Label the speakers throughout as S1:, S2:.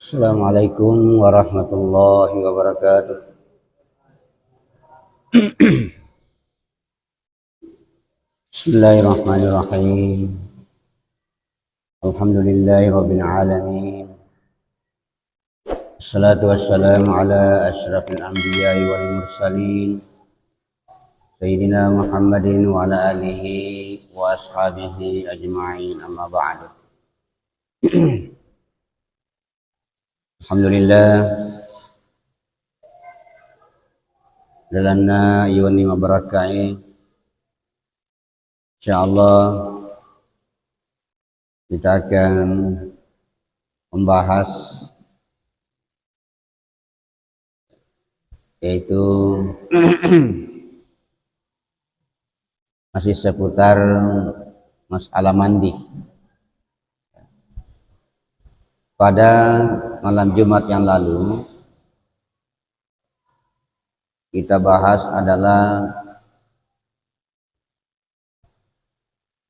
S1: Assalamualaikum warahmatullahi wabarakatuh. Bismillahirrahmanirrahim. Alhamdulillahi rabbil alamin. Assalatu wassalamu ala asyrafil anbiya'i wal mursalin. Sayyidina Muhammadin wa ala alihi wa ashabihi ajma'in, amma ba'du. Alhamdulillah dalanna iwani mabarakai. Insyaallah kita akan membahas yaitu masih seputar masalah mandi. Pada malam Jumat yang lalu kita bahas adalah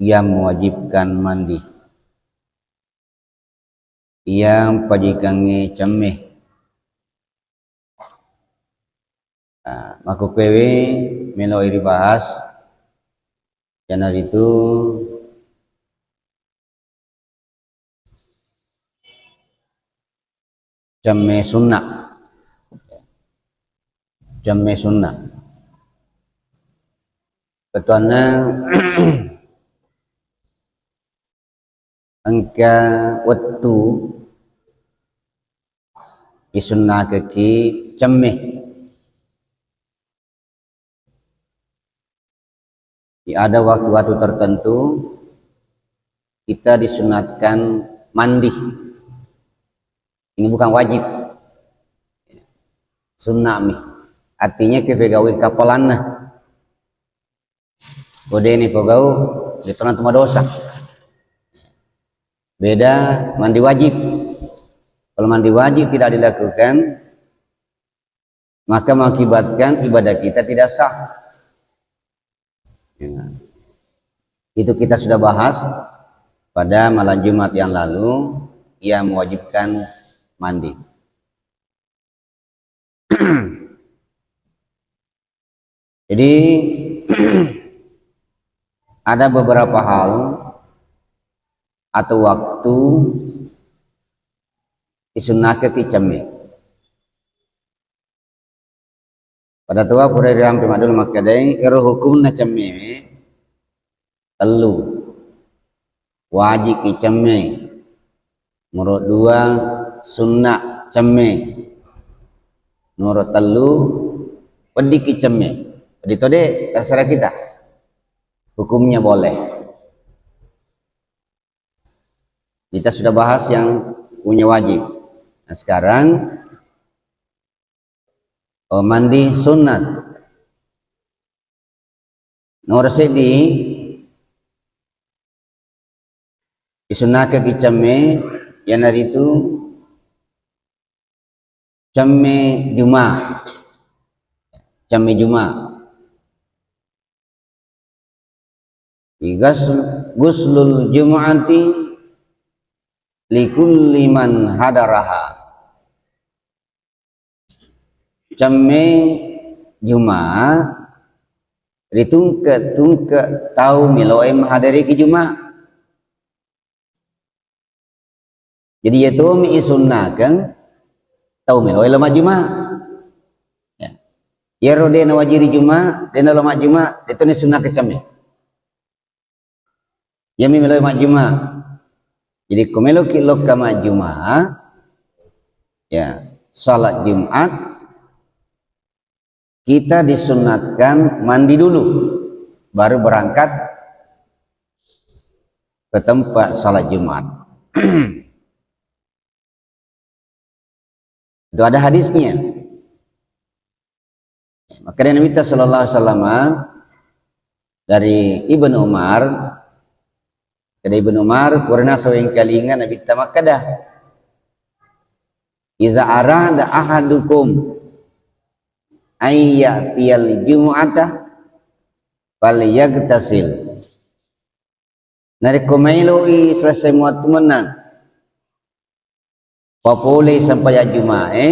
S1: yang mewajibkan mandi, yang pajikannya cemeh. Maka kwewe melo iri bahas jangan itu cemeh sunnah, cemeh sunnah. Betulnya angka waktu isunnah kaki cemeh. Ada waktu-waktu tertentu kita disunatkan mandi. Ini bukan wajib, sunnah mi. Artinya kepegawi kapalanna. Kode ini pegau di tengah dosa. Beda mandi wajib. Kalau mandi wajib tidak dilakukan, maka mengakibatkan ibadah kita tidak sah. Ya. Itu kita sudah bahas pada malam Jumat yang lalu, yang mewajibkan mandi. Jadi ada beberapa hal atau waktu disunnahkan kicamnya. Pada tua pura ram pemadul makadai ero hukum na camme telu wajib camme nomor dua sunnah camme nomor telu pedi camme. Jadi tode terserah kita, hukumnya boleh. Kita sudah bahas yang punya wajib. Nah sekarang mandi sunat. Nomor sedi disunahkan kicame yang hari itu came Juma, came Juma. Guslul Jumu'ati likulli man hadaraha. Came Jumat ditungke tahu miloe menghadiri ke Jumat. Jadi itu mi sunnahkan tahu miloe lama Jumat. Ya. Ya rode na wajiri Jumat, dena lama Jumat, itu ni sunnah kecame. Ya mi miloe mak Jumat. Jadi kumelo kilok kama Jumat. Ya, salat Jumat kita disunatkan mandi dulu baru berangkat ke tempat salat Jumat. Itu ada hadisnya. Maka Nabi sallallahu alaihi wasallam dari Ibnu Umar, dari Ibnu Umar purna sawing kalingan Nabi tamakadah. Iza arada ahadukum ayyatiyal jumu'ata falyagtasil. Nari komailoi selesai muat menang. papole sampai Jumae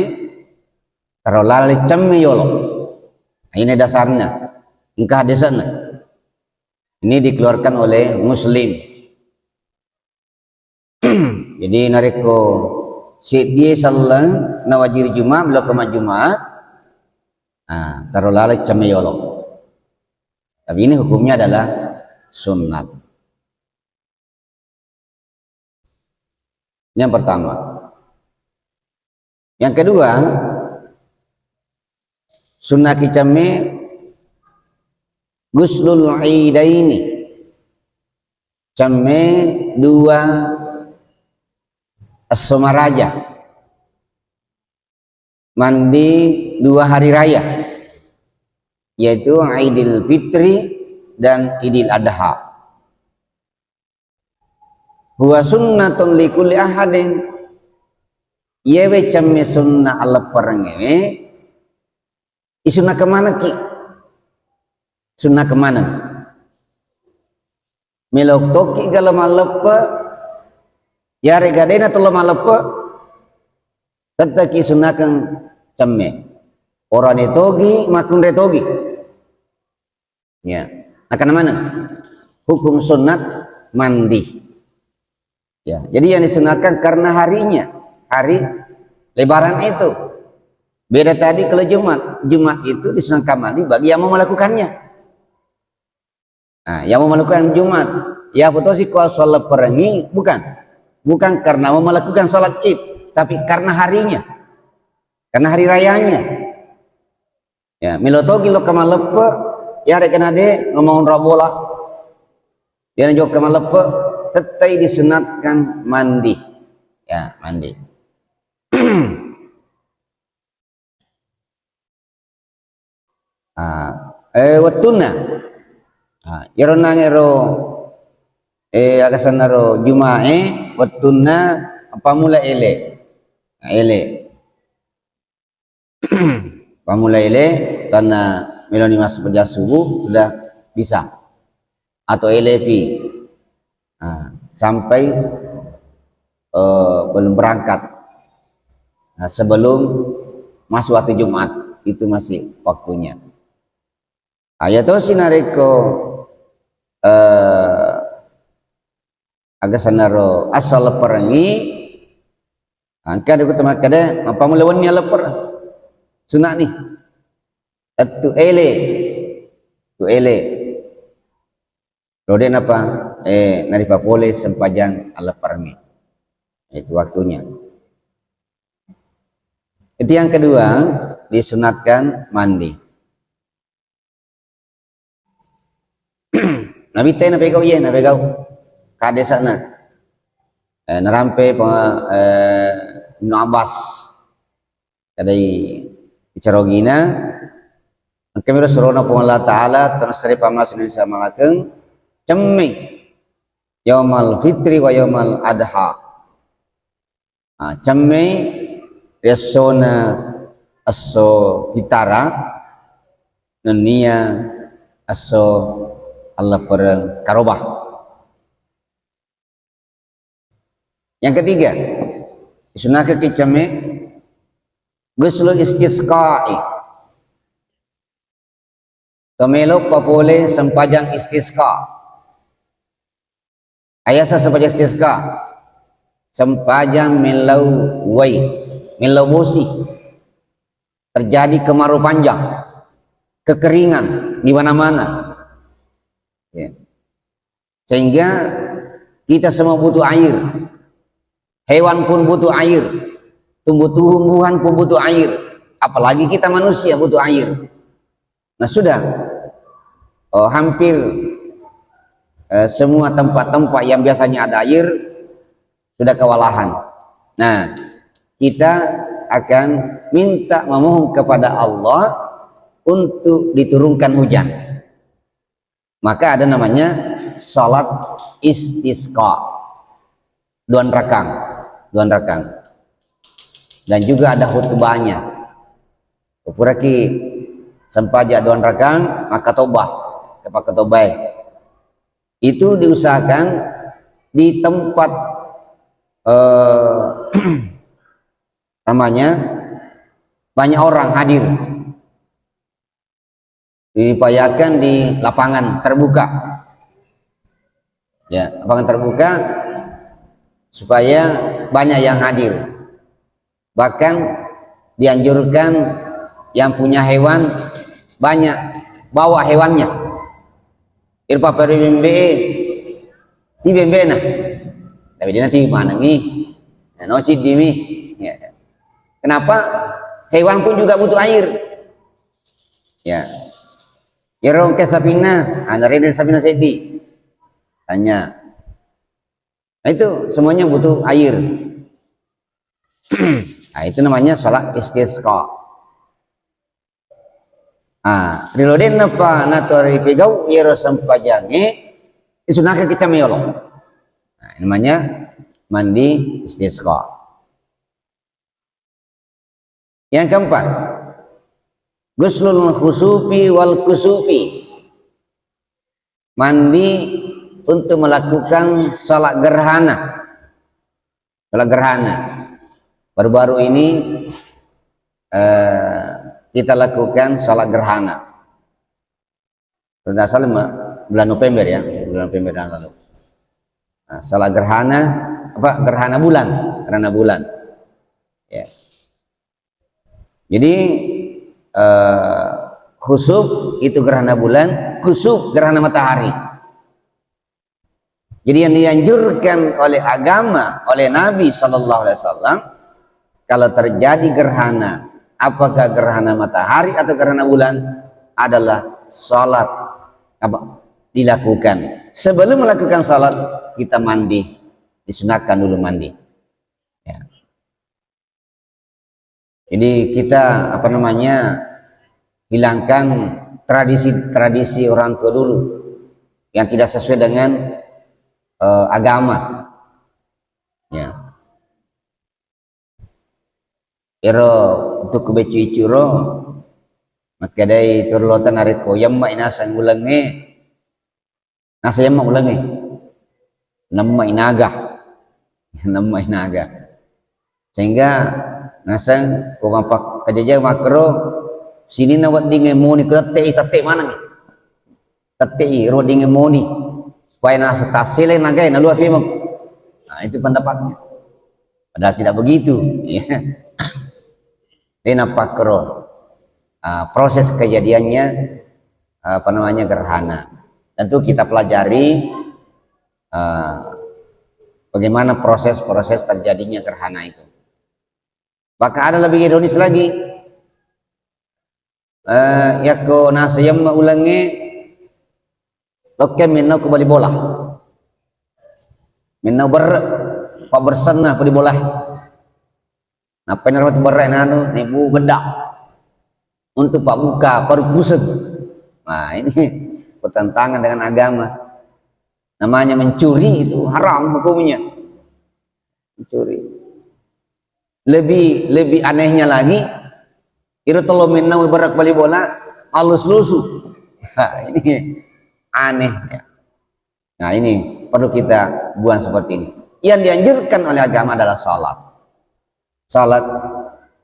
S1: tarolale camme yolo. Ini dasarnya. Ingkah hadisana. Ini dikeluarkan oleh Muslim. Jadi nareko si dia sallang nawajir Jumat belum ke Jumat. Nah, tarolale camme yolo. Tapi ini hukumnya adalah sunat. Ini yang pertama. Yang kedua, sunnah kicame guslul idaini. Came dua as-somaraja. Mandi dua hari raya. Yaitu Idul Fitri dan Idul Adha. Huwa sunnatun likulli ahadin. Yewe camme sunnah ala perangewe. Isuna kemana ki? Sunnah kemana? Melok toki galam alepa. Yare gadena tolong alepa. Tetaki sunnah kang camme. Orang retogi makun retogi. Ya. Akan mana? Hukum sunat mandi. Ya. Jadi yang disunahkan karena harinya, hari Lebaran itu. Beda tadi kalau Jumat. Jumat itu disunahkan mandi bagi yang mau melakukannya. Nah, yang mau melakukan Jumat, ya betul sih kalau sholat perangi bukan karena mau melakukan sholat Id, tapi karena harinya, karena hari rayanya. Ya, milotogi lo kamalepe, ya rekan ade ngomong rabola, dia juga kamalepe, tetai disunatkan mandi, ya mandi. Watuna, yero nangero, agasan naro Jumae, watuna apa mula ele, ele. Pamulai ele karena meloni masuk kerja subuh sudah bisa atau elepi sampai belum berangkat. Nah, sebelum masuk waktu Jumat itu masih waktunya. Ayato sinareko agak sanaro asal perangi angka deku temak kada pamulai wani lepar. Sunat nih, tu ele, roden apa? Naripa boleh sempajang ala parmi, itu waktunya. Itu yang kedua disunatkan mandi. Nabi teh nabi kau, kade sana, narampe Ibnu Abbas, kadai bicarogina kami rasulullah Allah Ta'ala terus pamas Indonesia malakeng cemmi yaumal fitri wa yaumal adha cemmi resona aso hitara nenia aso Allah perang karobah. Yang ketiga disunahkan cemmi guslul istisqa'i. Kemelok papole sempajang istisqa. Ayasa sempajang istisqa. Sempajang melau wai, melau bosi. Terjadi kemarau panjang, kekeringan di mana-mana. Ya. Sehingga kita semua butuh air. Hewan pun butuh air. Tumbuh-tumbuhan pun butuh air, apalagi kita manusia butuh air. Nah sudah hampir semua tempat-tempat yang biasanya ada air sudah kewalahan. Nah kita akan minta memohon kepada Allah untuk diturunkan hujan. Maka ada namanya salat istisqa, duan rakang. Dan juga ada khutbahnya. Kepuraki sempaja doan rakang maka tobah kepada tobah. Itu diusahakan di tempat namanya banyak orang hadir, diupayakan di lapangan terbuka, ya, lapangan terbuka supaya banyak yang hadir. Bahkan dianjurkan yang punya hewan banyak bawa hewannya. Irpa perimbe ti bembe nah. Tapi dia nanti mana nih? Nocit dimi. Ya. Kenapa? Hewan pun juga butuh air. Ya. Irong ke sapina, anare dan sapina sedi. Tanya. Nah, itu semuanya butuh air. Nah, itu namanya salat istisqa. Ah, riloden apa natori pegau iro sampajange isunake kita meolo. Nah, namanya mandi istisqa. Yang keempat, guslul khusufi wal kusufi. Mandi untuk melakukan salat gerhana. Salat gerhana. Baru-baru ini kita lakukan salat gerhana. Sudah salah bulan November ya, bulan November yang lalu. Nah, salat gerhana apa? Gerhana bulan. Ya. Jadi khusuf itu gerhana bulan, kusuf gerhana matahari. Jadi yang dianjurkan oleh agama, oleh Nabi Sallallahu Alaihi Wasallam, kalau terjadi gerhana, apakah gerhana matahari atau gerhana bulan, adalah salat apa dilakukan. Sebelum melakukan salat kita mandi, disunatkan dulu mandi. Ya. Jadi kita apa namanya hilangkan tradisi-tradisi orang tua dulu yang tidak sesuai dengan agama. Ya. Ero untuk kebecu icuro maka dari turlotan ariko yamma inasang ulange nasa yamma ulange namma inaga sehingga nasang kumapak kajajah makro sini nawat dinge moni tate mana nih tate ro dinge moni supaya nasa tasile nagai na luar fimo. Nah itu pendapatnya padahal tidak begitu ya. Dena pakro proses kejadiannya apa namanya gerhana. Tentu kita pelajari bagaimana proses-proses terjadinya gerhana itu. Maka ada lebih ironis lagi. Yako nasayam ulangi lokem minau kembali bola. Minau bersenah kembali bola. Nah, penerbat berai nanu nebu bedak untuk pak muka paru pusat. Nah ini bertentangan dengan agama. Namanya mencuri itu haram hukumnya. Mencuri. Lebih anehnya lagi, itu telo menau berak bali bola halus lusu. Nah, ini aneh ya. Nah ini perlu kita buang seperti ini. Yang dianjurkan oleh agama adalah salat. Salat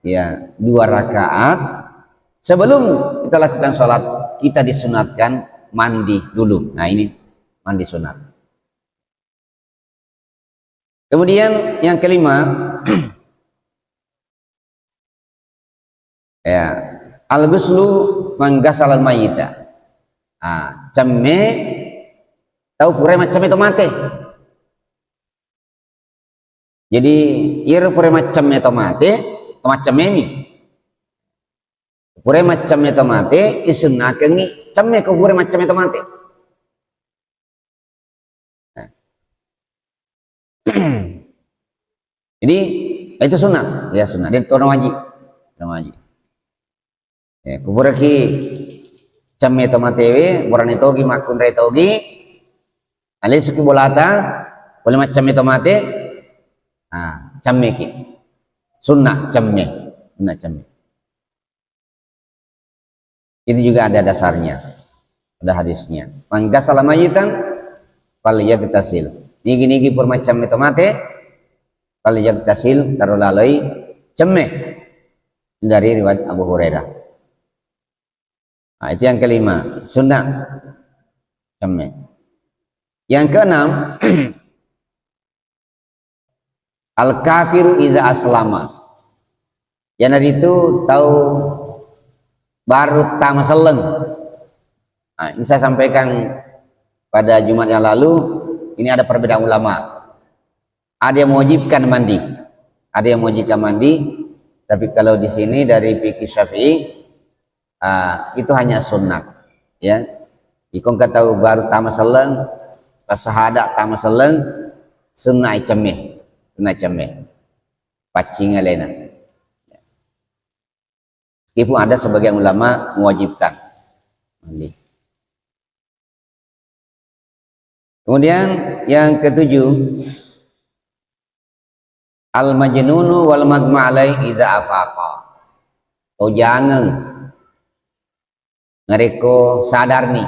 S1: ya 2 rakaat. Sebelum kita lakukan salat kita disunatkan mandi dulu. Nah ini mandi sunat. Kemudian yang kelima ya al-ghuslu manggasal al-mayyita. Cemme tahu pure macam itu mate. Jadi ir pure macam itu mate, macam ini. Pure macam itu mate isunnakan ni cemme ko pure macam itu mate. Jadi itu sunat, ya sunat. Dia turun wajib, Ya, kubur ki cemme tomatewe, borane togi makun re togi, ale suki bolata, boleh macam tomate, cemme ki, sunnah cemme. Itu juga ada dasarnya, ada hadisnya. Manggasala mayitan, fal yagtasil. Nigi pur macam tomate, fal yagtasil tarulalai cemeh dari riwayat Abu Hurairah. Nah, itu yang kelima, sunnah cemeh. Yang keenam, al kafiru iza aslama. Yang dari itu tahu baru tama seleng. Nah, ini saya sampaikan pada Jumat yang lalu. Ini ada perbedaan ulama. Ada yang mewajibkan mandi, ada yang mewajibkan mandi. Tapi kalau di sini dari fikih Syafi'i, itu hanya sunnah. Ya, ikon kata baru tama seleng, pas sahada tama seleng, sunnah cemeh, pacing alena. Meskipun ada sebagian ulama mewajibkan mandi. Kemudian yang ketujuh, al majnunu wal magma alai idza afaqa. Oh jangan ngereko sadar nih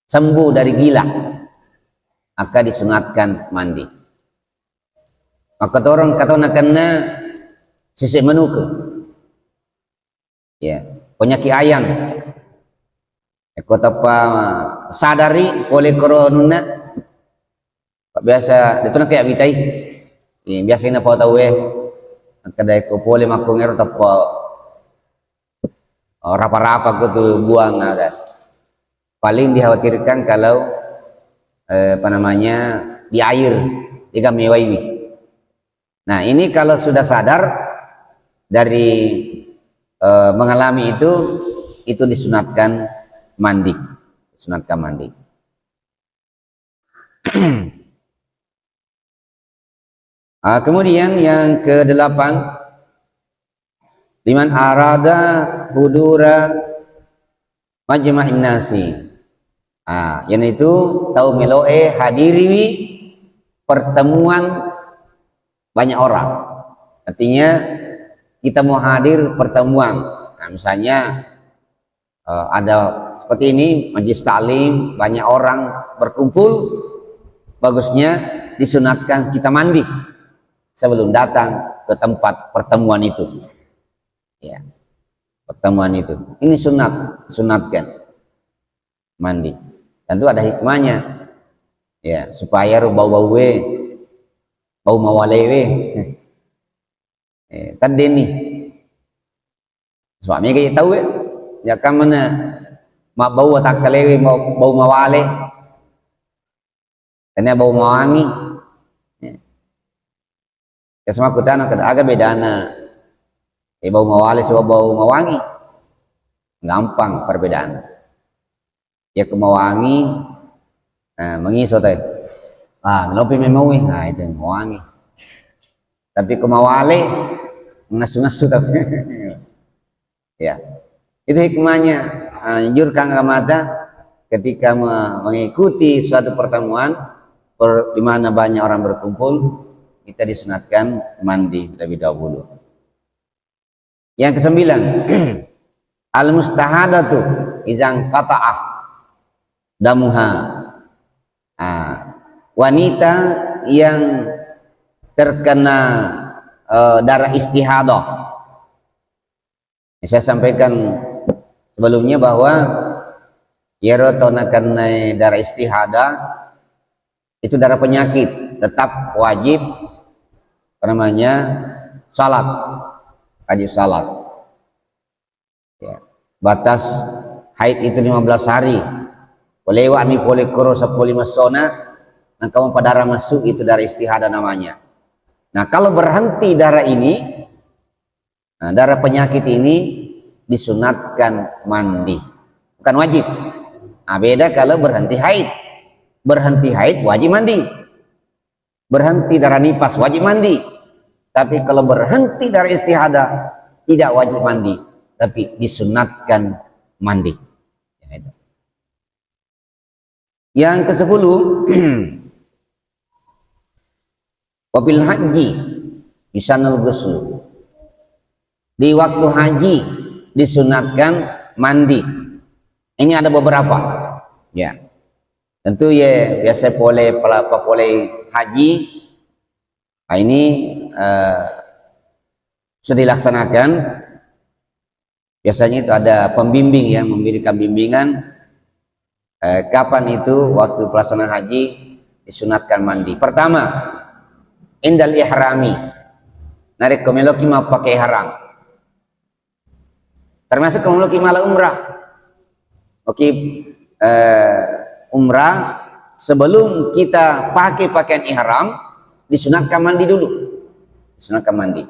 S1: sembuh dari gila, maka disunatkan mandi. Maka orang kata nakana sisi menuku. Ya, penyakit ayam. Eko tapa sadari oleh corona biasa itu nak kayak bitai. Biasa ina pa tahu kadai ko pole makongero tapa rapa-rapa gitu buang agak. Paling dikhawatirkan kalau di air jika mewaiwi. Nah, ini kalau sudah sadar dari mengalami itu disunatkan mandi, kemudian yang ke-8, liman arada hudura majma'in nasi. Yang itu tahu meloe hadiri pertemuan banyak orang. Artinya kita mau hadir pertemuan. Nah, misalnya ada seperti ini majelis taklim, banyak orang berkumpul, bagusnya disunatkan kita mandi sebelum datang ke tempat pertemuan itu. Ya, pertemuan itu. Ini sunatkan mandi. Tentu ada hikmahnya. Ya, supaya bau mawalewe. Tadi nih suami kayak tahu ya kan mana mak bau tak kalewe mau bau mawale karena bau mawangi ya semua kutana kada agak bedana bau mawale sama bau mawangi gampang perbedaan ya ke mawangi mengiso teh ngelopi memawi itu mawangi tapi ke mawale ngasu-ngasu tapi ya itu hikmahnya. Anjurkan mata ketika mengikuti suatu pertemuan di mana banyak orang berkumpul, kita disunatkan mandi terlebih dahulu. Yang ke-9, al mustahadatu izang qata'ah damuha. Wanita yang terkena darah istihadah. Saya sampaikan sebelumnya bahwa karena darah istihadah itu darah penyakit, tetap wajib salat, ya. Batas haid itu 15 hari boleh wani boleh koro 15 sona nah kamu pada darah masuk itu darah istihadah namanya. Nah kalau berhenti darah ini, darah penyakit ini disunatkan mandi, bukan wajib. Beda kalau berhenti haid wajib mandi, berhenti darah nifas wajib mandi. Tapi kalau berhenti darah istihadah tidak wajib mandi, tapi disunatkan mandi. Yang ke-10, wabil haji bisanul ghusl. Di waktu haji disunatkan mandi. Ini ada beberapa. Ya. Tentu ya biasa boleh haji. Ini sudah dilaksanakan, biasanya itu ada pembimbing yang memberikan bimbingan kapan itu waktu pelaksanaan haji disunatkan mandi. Pertama, indal ihrami, narik kemeloki mau pakai haram, termasuk kemeloki malah umrah. Oke, umrah sebelum kita pakai pakaian ihram disunatkan mandi dulu, disunatkan mandi.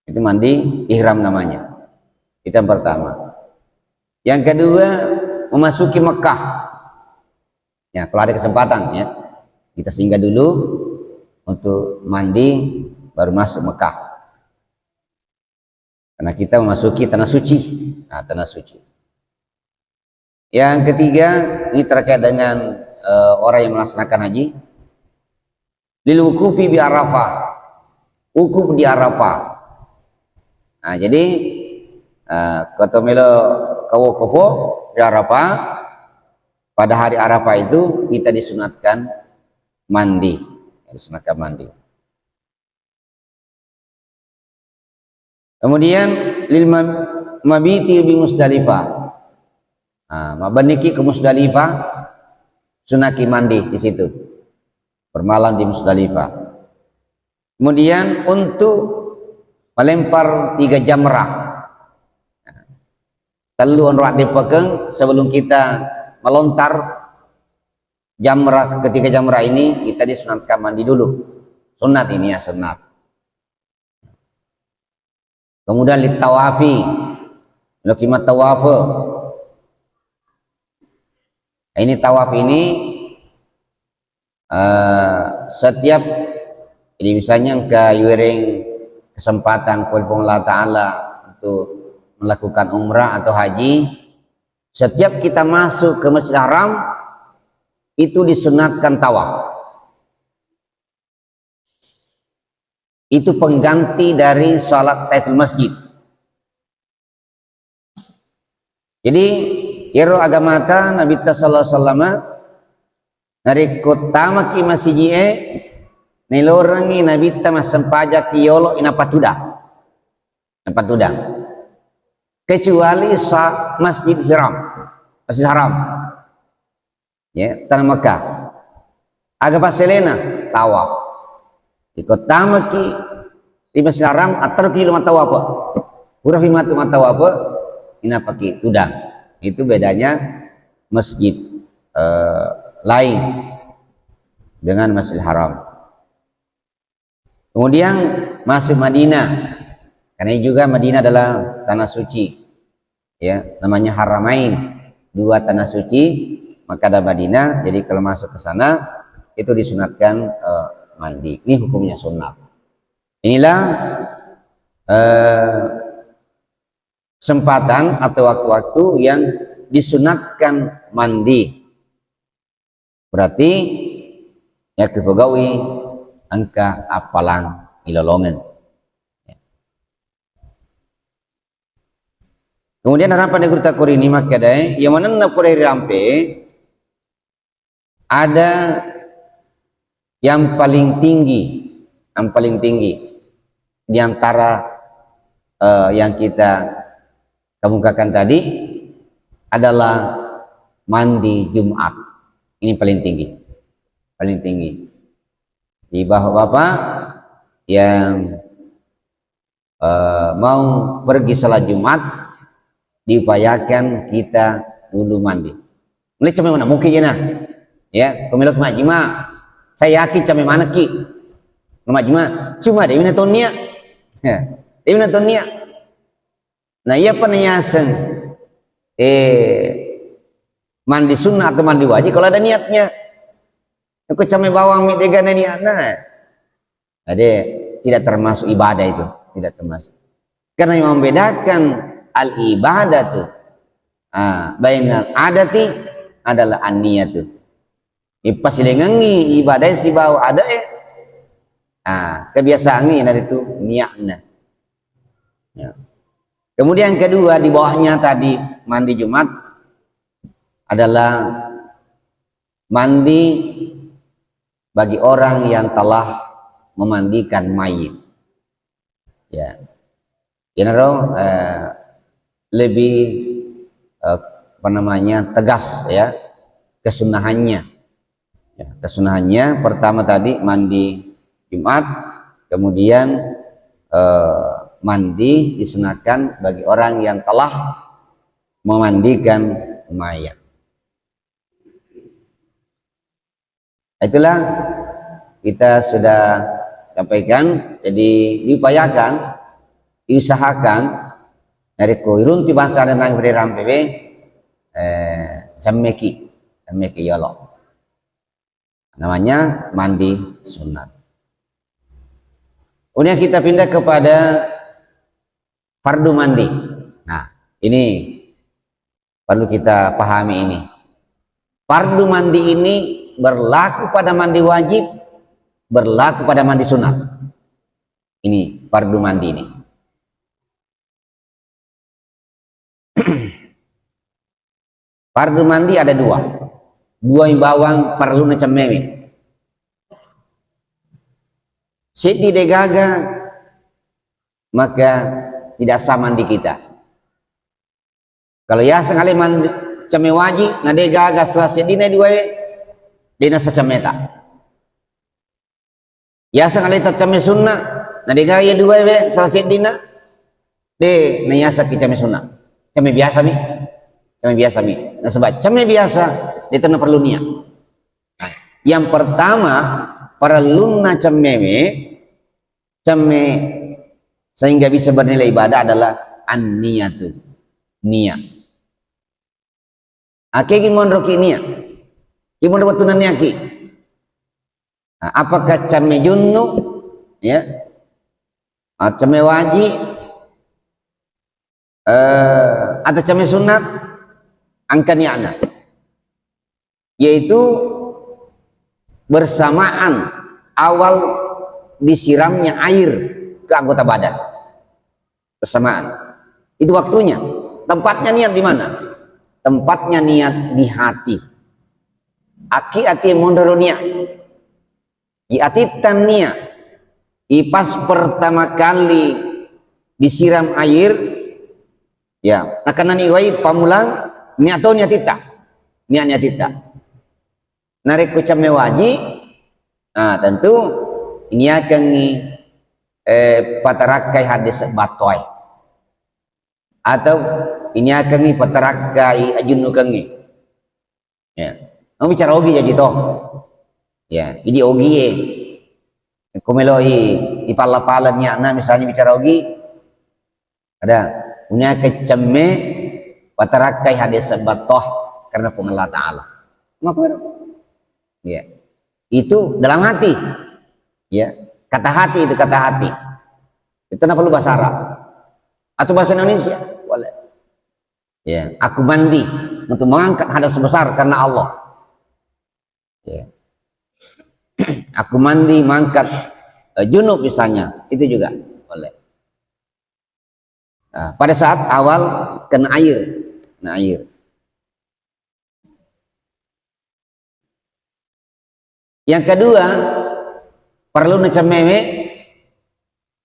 S1: Itu mandi ihram namanya. Itu yang pertama. Yang kedua, memasuki Mekah. Ya, kalau ada kesempatan ya, kita singgah dulu untuk mandi baru masuk Mekah. Karena kita memasuki tanah suci. Nah, tanah suci. Yang ketiga, ini terkait dengan orang yang melaksanakan haji. Lil wukufi bi Arafah. Wukuf di Arafah. Nah, jadi kata melo kawokofo di Arafah, pada hari Arafah itu kita disunatkan mandi, disunatkan mandi. Kemudian lil mabiti bi Musdalifah. Mabaniki ke Musdalifah, sunaki mandi di situ, bermalam di Musdalifah. Kemudian untuk melempar 3 jamrah, telu onrak dipekeng sebelum kita melontar jamrah, ketiga jamrah ini kita disunatkan mandi dulu. Sunat ini ya, sunat. Kemudian litawafi, lokimat tawafe. Ini tawaf ini setiap, jadi misalnya ke yuring kesempatan kulpung Allah Ta'ala untuk melakukan umrah atau haji, setiap kita masuk ke Masjid Haram itu disunatkan tawaf. Itu pengganti dari salat tahiyatul masjid. Jadi yero agamata Nabi sallallahu alaihi wasallam dari kota maki masjidie nilorangi Nabi ta masampaja kiyolo ina patuda. Kecuali Masjid Haram. Masjid Haram. Ya, tanah Mekah. Aga paselena tawaf. Di kota maki di Masjid Haram atar kilo matawaf. Huruf matu matawaf ina paki tudang. Itu bedanya masjid lain dengan Masjidil Haram. Kemudian masuk Madinah, karena juga Madinah adalah tanah suci, ya, namanya Haramain, 2 tanah suci, maka ada Madinah. Jadi kalau masuk ke sana itu disunatkan mandi. Ini hukumnya sunat. Inilah kesempatan atau waktu-waktu yang disunatkan mandi. Berarti ya kepegawi angka apalang ilolongan. Kemudian harapan negeri kuri ini makadai yang mana napure rampe ada yang paling tinggi di antara yang kita kemukakan tadi adalah mandi Jumat. Ini paling tinggi. Di bawah Bapak yang mau pergi salat Jumat diupayakan kita dulu mandi. Ini cuma mana mungkin ya pemilik majma. Saya yakin cuma mana ki majma cuma dia minatonia. Dia minatonia. Nah, ia penyasan mandi sunnah atau mandi wajib kalau ada niatnya. Aku came bawang mi degana niatna. Ada tidak termasuk ibadah itu, tidak termasuk. Karena yang membedakan al ibadatu bainal adati adalah an-niyatu. Ipasilengangi ibadah si bawa ada kebiasaan ini dari itu niatnya. Ya. Kemudian yang kedua di bawahnya tadi mandi Jumat adalah mandi bagi orang yang telah memandikan mayit. Ya, lebih tegas ya kesunahannya. Ya, kesunahannya pertama tadi mandi Jumat, kemudian mandi disunahkan bagi orang yang telah memandikan mayat. Itulah kita sudah sampaikan. Jadi diupayakan, diusahakan dari koirun ti bahasa dan nang beri rampewe jammeki yolo. Namanya mandi sunat. Kemudian kita pindah kepada fardu mandi. Nah, ini perlu kita pahami ini. Fardu mandi ini berlaku pada mandi wajib, berlaku pada mandi sunat. Ini fardu mandi ini. Fardu mandi ada dua yang bawang perlu macam meme. Sedi degaga maka tidak sah mandi kita. Kalau ya sekali mandi came wajib na degaga setelah sedina dua dina sacameta. Ya sekali tak came sunnah na degaga dua setelah sedina de na yasa kita came sunnah. Came biasa mi. Came biasa mi. Nah sebab came biasa dia tak perlu niat. Nah, yang pertama perlu na came sehingga bisa bernilai ibadah adalah an-niyatu, niat. Aki gimana roki niat? Gimana waktu niat? Nah, apakah came junnu ya? Came wajib atau came sunat? Angka niatna. Yaitu bersamaan awal disiramnya air ke anggota badan, bersamaan itu waktunya. Tempatnya niat di mana? Tempatnya niat di hati. Aki ati mondoro niat i ati tan niat i pas pertama kali disiram air ya nakana ni wai pamulang niat atau niat tita narik ku came wajib. Nah tentu ini akan patarakai hadis batoy atau ini akan patarakai ajunu kangi ya mau bicara ogi jadi toh ya ini ogi kumeloi di pala-palanya nah misalnya bicara ogi ada punya keceme patarakai hadis batoh karena pengelah ta'ala ya itu dalam hati ya kata hati itu kata hati itu tidak perlu bahasa Arab atau bahasa Indonesia boleh ya aku mandi untuk mengangkat hadas besar karena Allah ya aku mandi mengangkat junub misalnya itu juga boleh. Nah, pada saat awal kena air yang kedua perlu necameme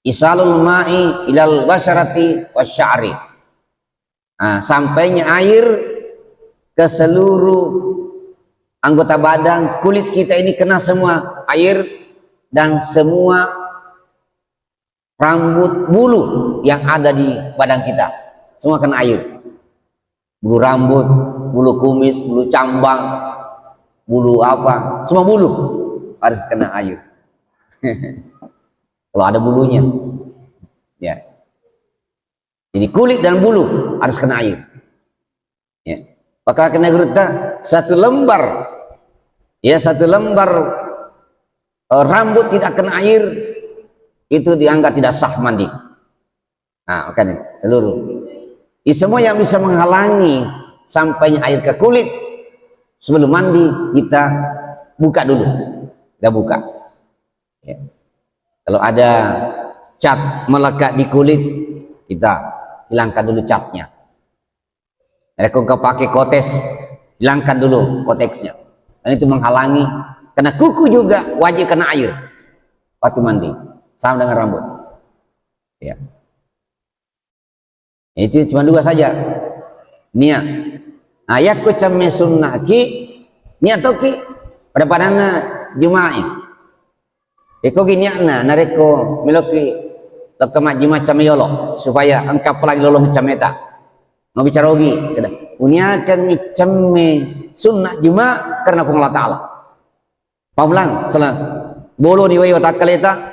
S1: isalul ma'i ilal basyarati wasya'ri. Nah, sampainya air ke seluruh anggota badan, kulit kita ini kena semua air dan semua rambut bulu yang ada di badan kita semua kena air. Bulu rambut, bulu kumis, bulu cambang, bulu apa, semua bulu harus kena air. Kalau ada bulunya ya jadi kulit dan bulu harus kena air ya maka kena geruta satu lembar rambut tidak kena air itu dianggap tidak sah mandi. Nah makanya seluruh semua yang bisa menghalangi sampainya air ke kulit sebelum mandi kita buka dulu, kita buka ya. Kalau ada cat melekat di kulit kita hilangkan dulu catnya. Kalau kau pakai kotes hilangkan dulu kotesnya dan itu menghalangi karena kuku juga wajib kena air waktu mandi sama dengan rambut ya. Itu cuma dua saja niat. Nah, yakku camme sunnah ki niat toki pada padana Jumat. Eko giniakna nareko miloki lokama Jumat camme yolo supaya angka pelagi lolong cameta. Mau bicara lagi, uniakan ni camme sunnah Jumat karena Allah Taala. Paulan salah bolo ni wayo takaleta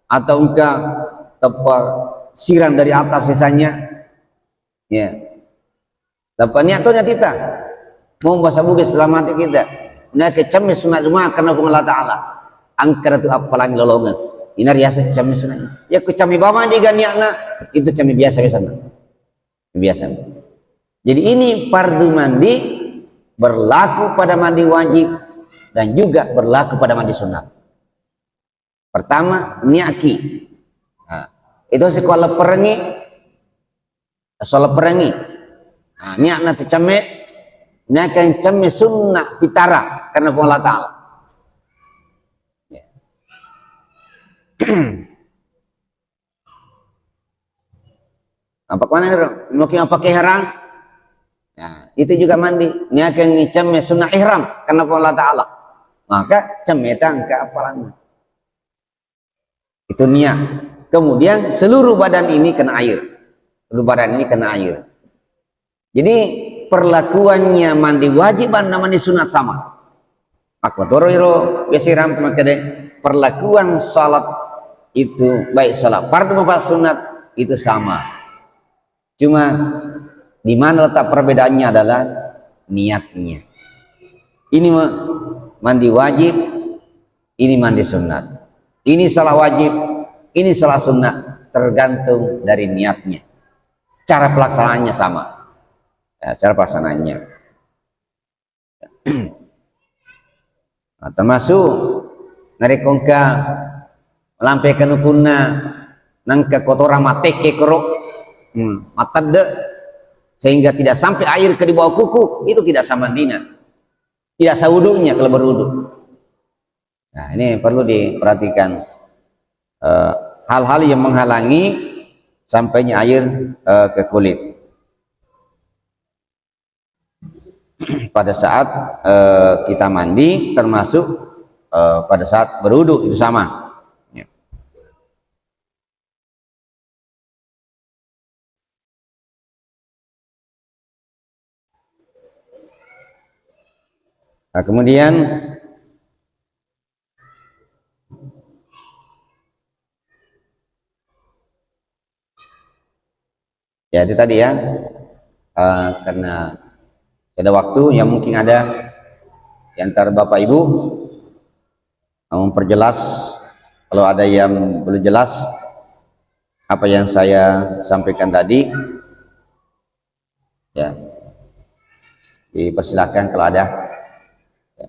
S1: atau engka tepa siram dari atas misalnya. Ya. Tapi niatnya kita mau bahasa bugis selamat kita. Nah kecam sunat Jumat karena Allah Taala. Angker itu apalagi lolongan. Ini riasa cami sunat. Ya kecami bawa di niatna itu cami biasa biasa. Jadi ini fardu mandi berlaku pada mandi wajib dan juga berlaku pada mandi sunat. Pertama niaki. Nah, itu sekolah perengi. Salat perangi. Nah, niat nanti came, niat kan came sunnah pitara karena Allah Taala. Ya. Apa mana dong? Mungkin pakai herang. Nah, itu juga mandi. Niat kan came sunnah ihram karena Allah Taala. Maka came tangka apalan. Itu niat. Kemudian seluruh badan ini kena air. Seluruh badan ini kena air. Jadi perlakuannya mandi wajib dan mandi sunat sama. Akwatoriro besiram kemakade perlakuan salat itu baik salat fardu maupun sunat itu sama. Cuma di mana letak perbedaannya adalah niatnya. Ini mandi wajib, ini mandi sunat. Ini salah wajib, ini salah sunat, tergantung dari niatnya. Cara pelaksanaannya sama. Ya, cara pelaksanaannya. Nah, termasuk narekongka melampaikan ukunna nangka kotoran mateke kerok matade sehingga tidak sampai air ke di bawah kuku, itu tidak sama dina. Tidak saudunya kalau berwudu. Nah, ini perlu diperhatikan hal-hal yang menghalangi sampainya air ke kulit pada saat kita mandi, termasuk pada saat berwudu itu sama ya. Nah, kemudian ya itu tadi ya, karena ada waktu yang mungkin ada di antara Bapak Ibu memperjelas kalau ada yang belum jelas apa yang saya sampaikan tadi ya, dipersilakan kalau ada ya.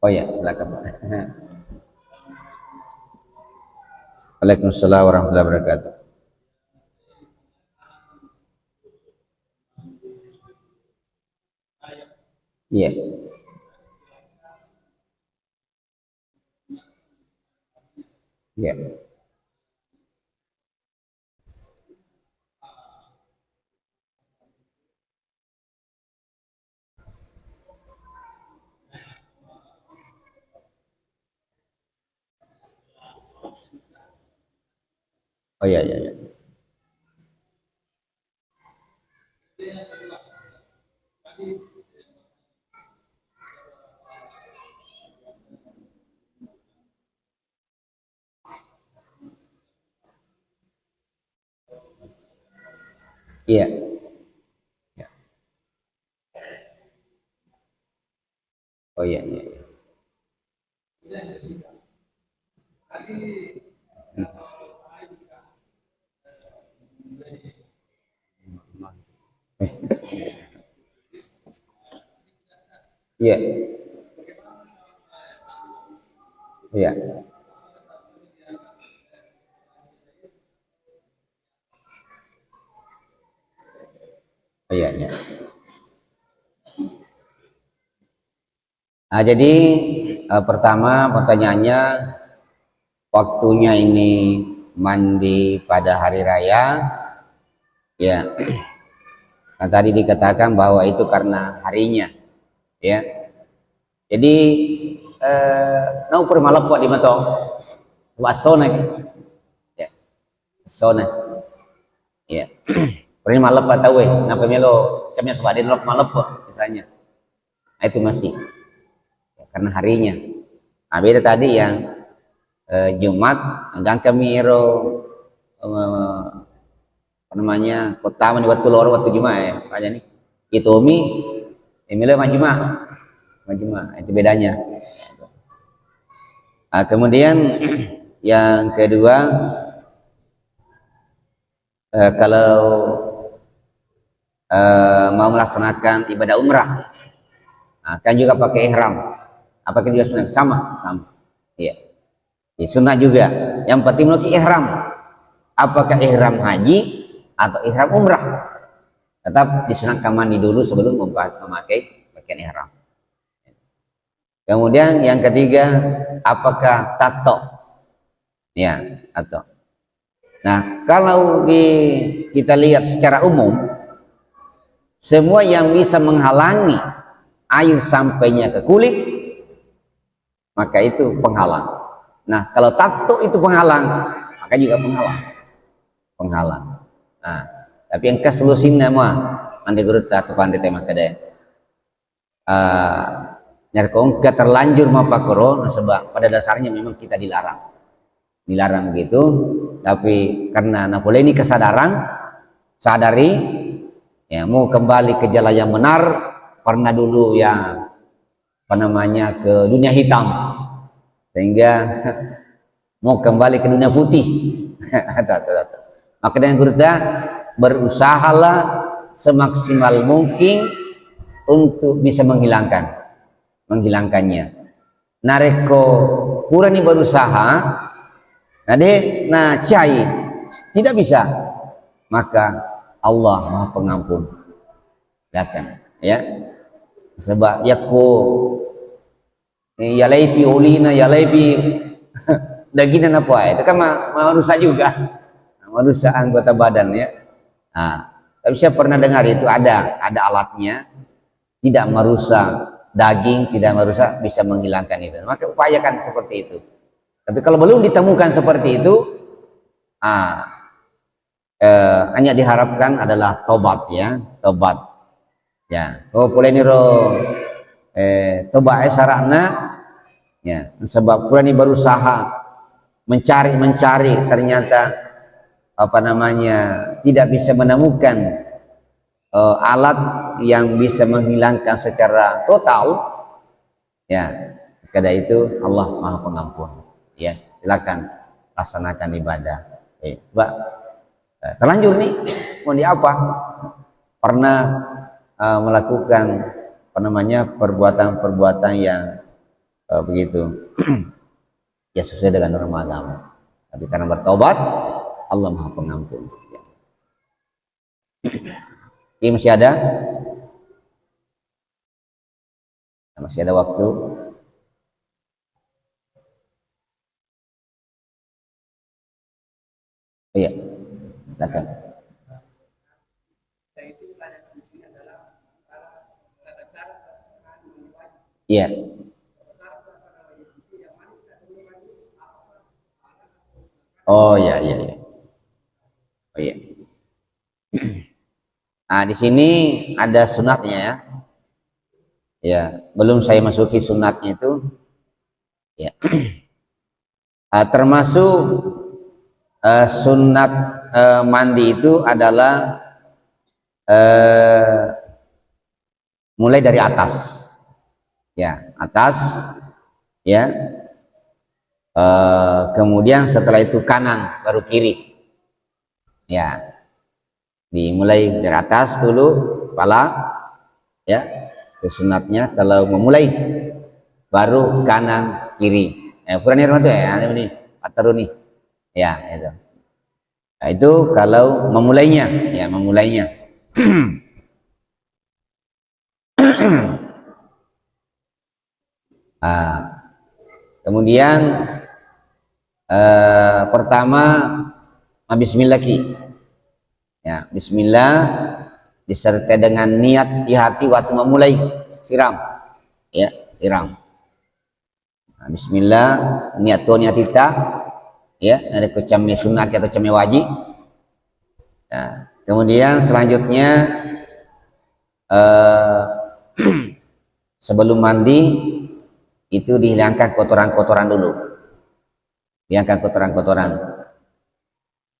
S1: Oh ya, silakan Pak. Waalaikumsalam warahmatullahi wabarakatuh. Iya. Iya. Oh iya iya iya. Iya. Iya. Oh iya iya. Iya. Iya. Iya. Oh iya iya. Nah, jadi pertama pertanyaannya waktunya ini mandi pada hari raya, ya. Nah, tadi dikatakan bahwa itu karena harinya, ya. Jadi nau permalapwa di mato wasona, ya, sona, ya. Pernah malap tahu napa melo kami sebadin lok malap misalnya. Nah, itu masih ya, karena harinya. Nah, beda tadi yang Jumat anggang kami ero apa namanya kota mani waktu loro waktu Jumat ya aja nih itu mi emile Jumat itu bedanya. Nah, kemudian yang kedua kalau mau melaksanakan ibadah umrah, nah, kan juga pakai ihram. Apakah juga sunnah? Sama. Iya. Ya, sunnah juga. Yang penting memiliki ihram. Apakah ihram haji atau ihram umrah? Tetap disunahkan mandi dulu sebelum memakai pakaian ihram. Kemudian yang ketiga, apakah tato? Ya, tato. Nah, kalau kita lihat secara umum, semua yang bisa menghalangi air sampainya ke kulit, maka itu penghalang. Nah, kalau tato itu penghalang, maka juga penghalang. Nah, tapi yang kesolusin nama ande gurut atau pandai tema kade nyarkong terlanjur mapakoro, sebab pada dasarnya memang kita dilarang gitu, tapi karena napole ini kesadaran, sadari ya mau kembali ke jalan yang benar, pernah dulu yang apa namanya ke dunia hitam sehingga mau kembali ke dunia putih. Maka dengan gurda berusahalah semaksimal mungkin untuk bisa menghilangkannya. Nareko kurani berusaha, nah cai tidak bisa, maka Allah Maha Pengampun. Ya, sebab yaku yalaipi ulina yalaipi daginan apa itu kan merusak juga, merusak anggota badan ya. Nah, tapi saya pernah dengar itu ada alatnya, tidak merusak daging, tidak merusak, bisa menghilangkan itu. Maka upayakan seperti itu. Tapi kalau belum ditemukan seperti itu, hanya diharapkan adalah tobat ya, tobat. Ya, oh boleh niro tobat sarana ya, sebab pura ini berusaha mencari ternyata apa namanya tidak bisa menemukan alat yang bisa menghilangkan secara total ya, karena itu Allah Maha Pengampun ya. Silakan laksanakan ibadah. Mbak terlanjur nih mau di apa pernah melakukan apa namanya perbuatan yang begitu ya sesuai dengan norma agama, tapi karena bertobat Allah Maha Pengampun ya. Ini masih ada waktu. Iya, silakan. Iya. Oh ya. Oh iya. Nah, di sini ada sunatnya ya. Ya, belum saya masuki sunatnya itu. Ya. Termasuk sunat mandi itu adalah mulai dari atas. Ya, atas ya. Kemudian setelah itu kanan baru kiri. Ya. Dimulai dari atas dulu kepala ya, itu sunatnya. Kalau memulai baru kanan kiri ukuran itu ya ini ataru nih ya itu. Nah, itu kalau memulainya ya, memulainya. Kemudian Pertama, bismillah ki. Ya, bismillah disertai dengan niat di hati waktu memulai siram. Ya, siram. Nah, bismillah niat kita ya, dari kecami sunnah atau kecami wajib. Nah, kemudian selanjutnya sebelum mandi itu dihilangkan kotoran-kotoran dulu. Dihilangkan kotoran-kotoran.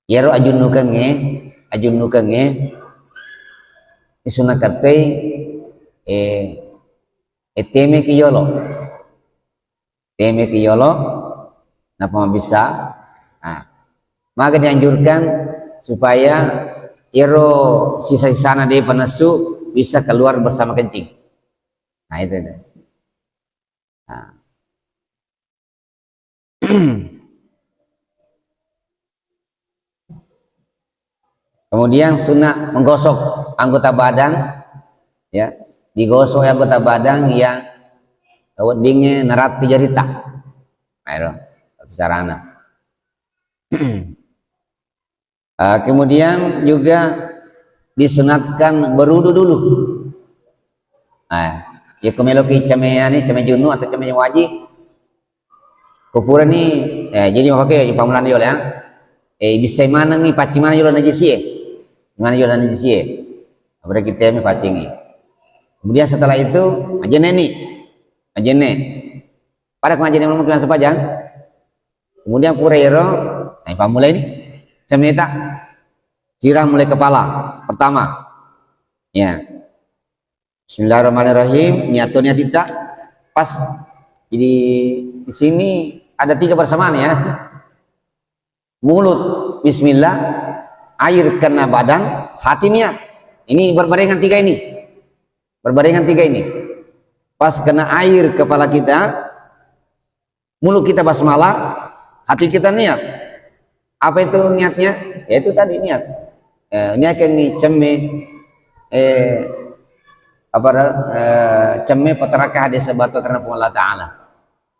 S1: Yaro ajun nukenge isuna katei teme kiyolo napa bisa. Nah, maka dianjurkan supaya iro sisa-sisana dari penesu bisa keluar bersama kencing. Nah itu. Nah. Kemudian sunnah menggosok anggota badan, ya, digosok anggota badan yang wedingnya nerati jarita. Ayo, carana. Kemudian juga disunatkan berudu dulu. Nah, ya kemeloki came junu atau came wajib. Kufuran ni, jadi mau pakai pamulan dia ya. Bisa mana ni paci mana jualan najis ye? Mana jualan najis ye? Apa kita ni pacingi. Kemudian setelah itu ajene. Pada kemajuan yang mungkin sepanjang. Kemudian purero, nah pamulai ni, cemeta, siram mulai kepala pertama. Ya. Bismillahirrahmanirrahim. Niatnya tidak pas. Jadi di sini ada 3 persamaan ya. Mulut bismillah, air kena badan, hati niat. Ini berbarengan 3 ini. Berbarengan 3 ini. Pas kena air kepala kita, mulut kita basmalah, hati kita niat. Apa itu niatnya? Yaitu tadi niat. Niat yang ceme ceme peterakah hadis sebatu karena Allah Ta'ala.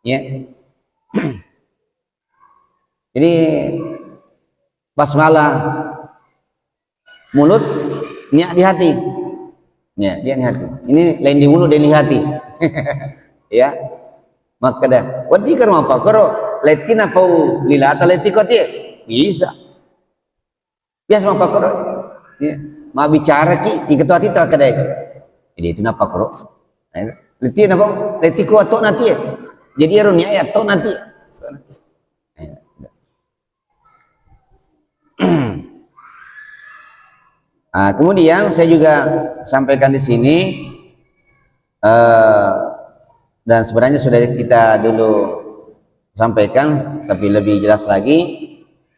S1: Ya. Jadi basmalah mulut, niat di hati. Ya, dia di hati. Ini lain di mulut dan di hati. Ya. Maka dah. Wadi kan apa? Karo letina pau lila atau letiko dia bisa. Biasa apa karo? Ya. Ma bicara ki tiga hati tak kedai. Jadi itu napa karo? Leti napa? Letiko atau nanti ya. Jadi arunya ya atau nanti. Nah, kemudian saya juga sampaikan di sini dan sebenarnya sudah kita dulu sampaikan, tapi lebih jelas lagi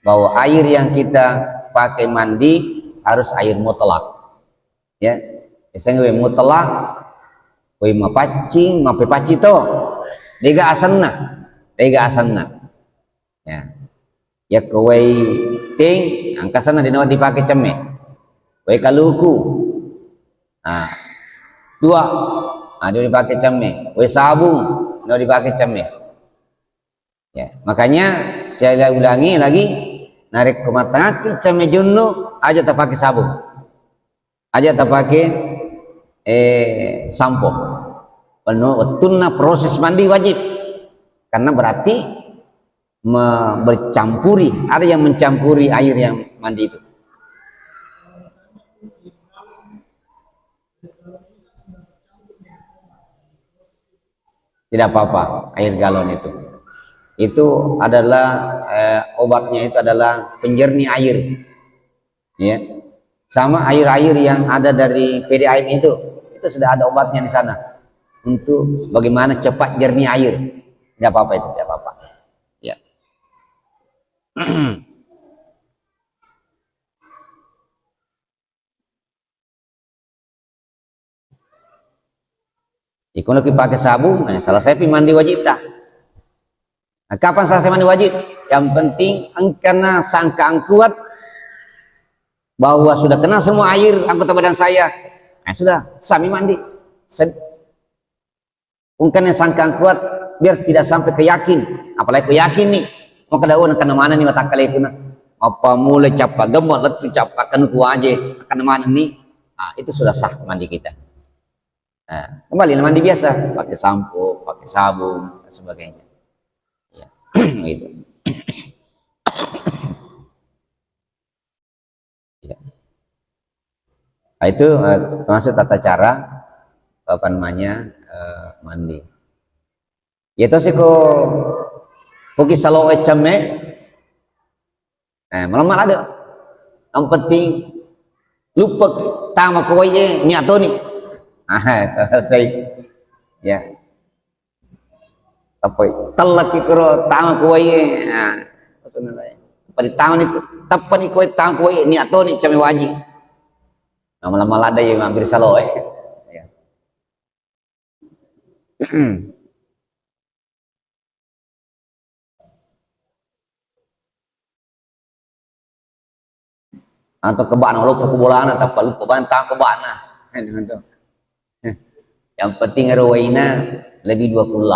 S1: bahwa air yang kita pakai mandi harus air mutlak. Ya, biasanya mutlak, mapacing, mapepaci to, dega asanna. Ya, ya kowe ting angkasana dinawa dipakai ceme. Wei kaluku, nah 2, nah dia dipakai ceme. Wei sabung, dia dipakai ceme. Ya, makanya saya ulangi lagi, narik ke mata kaki ceme junnu aja tak pakai sabung, aja tak pakai sampo. Tunna proses mandi wajib, karena berarti bercampuri, ada yang mencampuri air yang mandi itu. Tidak apa-apa, air galon itu adalah obatnya itu adalah penjernih air, ya, sama air-air yang ada dari PDAM itu sudah ada obatnya di sana untuk bagaimana cepat jernih air. Tidak apa-apa itu, tidak apa-apa, ya. Kalau kita pakai sabun, selesai mandi wajib dah. Nah, kapan selesai mandi wajib? Yang penting engkana sangkaan kuat bahwa sudah kena semua air anggota badan saya. Nah, sudah sami mandi. Engkana sangkaan kuat biar tidak sampai keyakin. Apalagi yakin nih, maka daun akan mana nih watak kali itu apa mulai capa gemuk letu capa kan ku aja akan mana nih, itu sudah sah mandi kita. Nah, kembali mandi biasa, pakai sampo, pakai sabun dan sebagainya. Ya, gitu. Ya. Nah, itu termasuk tata cara apa namanya mandi. Ya itu sih kok pergi salo ecame, malam ada. Yang penting lupa tama koye ni atau ni, selesai. Ya, apa telak ikro tama koye, pada tahun itu tapan koye tama koye ni atau ni came wajib. Nah, malam ada yang hampir salo. Ya. Atau kebana lupa kebolaan atau lupa bantah kebana. Yang penting rawaina lebih 20.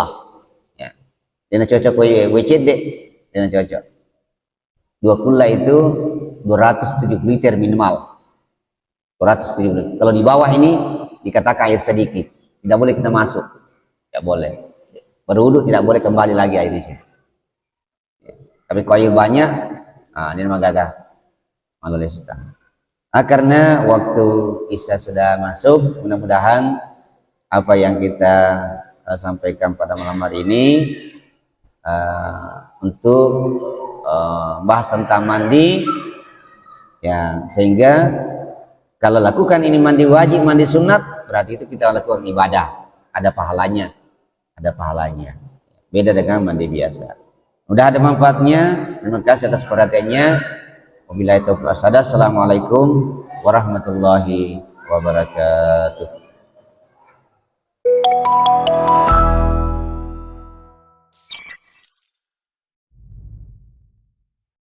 S1: Ya. Dia cocok WC deh. Dia cocok. 20 itu 270 liter minimal. 270. Kalau di bawah ini dikatakan air sedikit. Tidak boleh kita masuk. Tidak boleh. Berwudu tidak boleh kembali lagi air di sini. Ya. Tapi kalau air banyak, ini nama gagah. Malu suka. Karena waktu Isya sudah masuk, mudah-mudahan apa yang kita sampaikan pada malam hari ini untuk bahas tentang mandi, ya, sehingga kalau lakukan ini mandi wajib, mandi sunat, berarti itu kita lakukan ibadah, ada pahalanya, beda dengan mandi biasa. Mudah ada manfaatnya. Terima kasih atas perhatiannya. Wabillahi taufiq wal hidayah. Assalamualaikum warahmatullahi wabarakatuh.